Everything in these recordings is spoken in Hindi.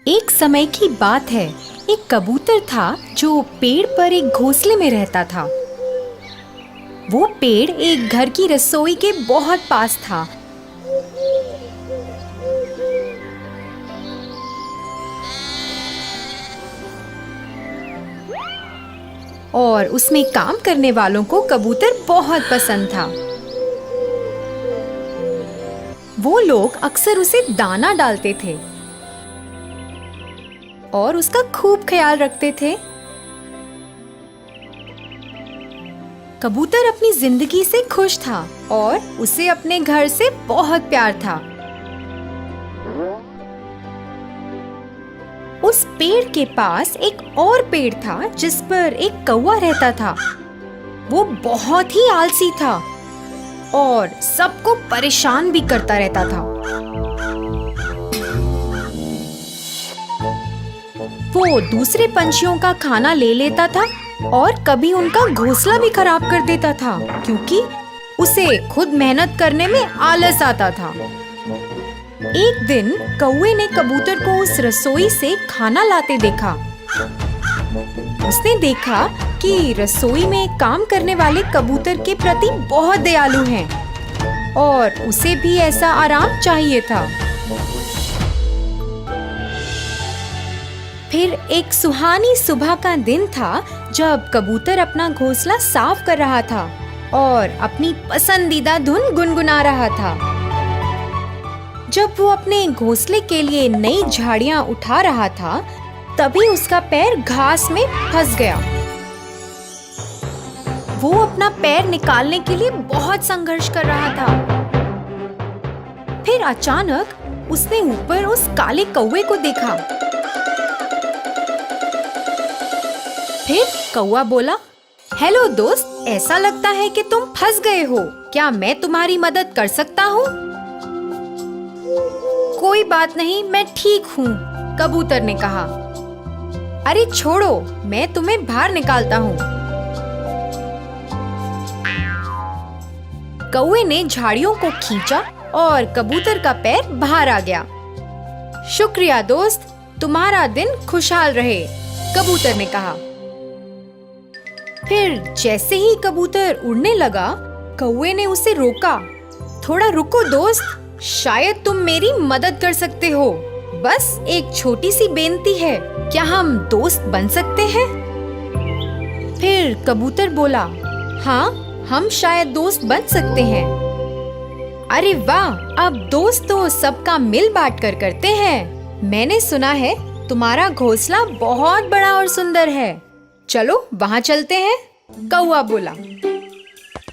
एक समय की बात है। एक कबूतर था जो पेड़ पर एक घोंसले में रहता था। वो पेड़ एक घर की रसोई के बहुत पास था। और उसमें काम करने वालों को कबूतर बहुत पसंद था। वो लोग अक्सर उसे दाना डालते थे और उसका खूब ख्याल रखते थे। कबूतर अपनी जिंदगी से खुश था और उसे अपने घर से बहुत प्यार था। उस पेड़ के पास एक और पेड़ था जिस पर एक कौवा रहता था। वो बहुत ही आलसी था और सबको परेशान भी करता रहता था। वो दूसरे पंछियों का खाना ले लेता था और कभी उनका घोंसला भी खराब कर देता था क्योंकि उसे खुद मेहनत करने में आलस आता था। एक दिन कौवे ने कबूतर को उस रसोई से खाना लाते देखा। उसने देखा कि रसोई में काम करने वाले कबूतर के प्रति बहुत दयालु हैं और उसे भी ऐसा आराम चाहिए था। फिर एक सुहानी सुबह का दिन था जब कबूतर अपना घोंसला साफ कर रहा था और अपनी पसंदीदा धुन गुनगुना रहा था। जब वो अपने घोंसले के लिए नई झाड़ियां उठा रहा था तभी उसका पैर घास में फंस गया। वो अपना पैर निकालने के लिए बहुत संघर्ष कर रहा था। फिर अचानक उसने ऊपर उस काले कौवे को देखा। फिर कौवा बोला, हेलो दोस्त, ऐसा लगता है कि तुम फंस गए हो। क्या मैं तुम्हारी मदद कर सकता हूँ? कोई बात नहीं, मैं ठीक हूँ, कबूतर ने कहा। अरे छोड़ो, मैं तुम्हें बाहर निकालता हूँ। कौवे ने झाड़ियों को खींचा और कबूतर का पैर बाहर आ गया। शुक्रिया दोस्त, तुम्हारा दिन खुशहाल रहे, कबूतर ने कहा। फिर जैसे ही कबूतर उड़ने लगा, कौवे ने उसे रोका। थोड़ा रुको दोस्त, शायद तुम मेरी मदद कर सकते हो। बस एक छोटी सी बेनती है, क्या हम दोस्त बन सकते हैं? फिर कबूतर बोला, हाँ, हम शायद दोस्त बन सकते हैं। अरे वाह, अब दोस्त तो सबका मिल बांट कर करते हैं। मैंने सुना है तुम्हारा घोंसला बहुत बड़ा और सुंदर है। चलो वहाँ चलते हैं, कौवा बोला।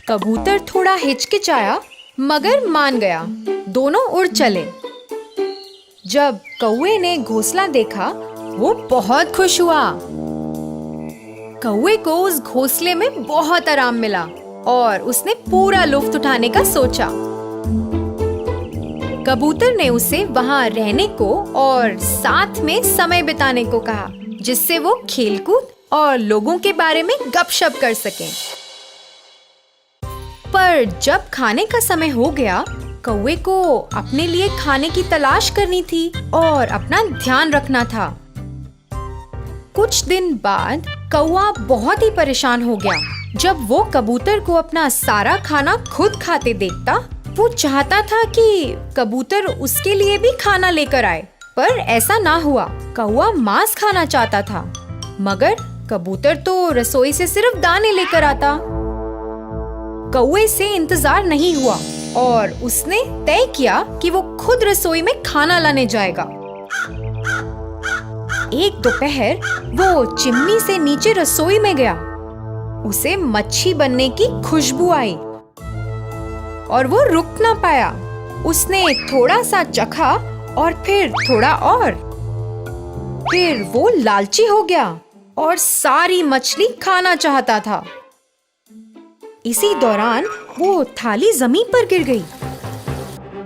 कबूतर थोड़ा हिचकिचाया मगर मान गया। दोनों उड़ चले। जब कौवे ने घोंसला देखा वो बहुत खुश हुआ। कौवे को उस घोंसले में बहुत आराम मिला और उसने पूरा लुत्फ उठाने का सोचा। कबूतर ने उसे वहाँ रहने को और साथ में समय बिताने को कहा, जिससे वो खेलकूद और लोगों के बारे में गपशप कर सकें। पर जब खाने का समय हो गया, कौवे को अपने लिए खाने की तलाश करनी थी और अपना ध्यान रखना था। कुछ दिन बाद कौवा बहुत ही परेशान हो गया। जब वो कबूतर को अपना सारा खाना खुद खाते देखता, वो चाहता था कि कबूतर उसके लिए भी खाना लेकर आए, पर ऐसा ना हुआ। कौवा मांस खाना चाहता था, मगर कबूतर तो रसोई से सिर्फ दाने लेकर आता। कौवे से इंतजार नहीं हुआ और उसने तय किया कि वो खुद रसोई में खाना लाने जाएगा। एक दोपहर वो चिमनी से नीचे रसोई में गया। उसे मच्छी बनने की खुशबू आई और वो रुक ना पाया। उसने थोड़ा सा चखा और फिर थोड़ा और। फिर वो लालची हो गया और सारी मछली खाना चाहता था। इसी दौरान वो थाली जमीन पर गिर गई।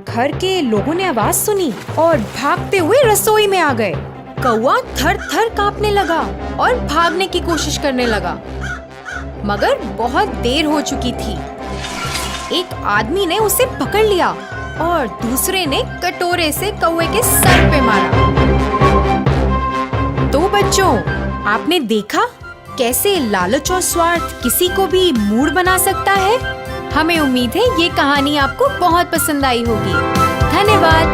घर के लोगों ने आवाज सुनी और भागते हुए रसोई में आ गए। कौवा थर थर कांपने लगा और भागने की कोशिश करने लगा, मगर बहुत देर हो चुकी थी। एक आदमी ने उसे पकड़ लिया और दूसरे ने कटोरे से कौवे के सर पे मारा। आपने देखा कैसे लालच और स्वार्थ किसी को भी मूढ़ बना सकता है। हमें उम्मीद है ये कहानी आपको बहुत पसंद आई होगी। धन्यवाद।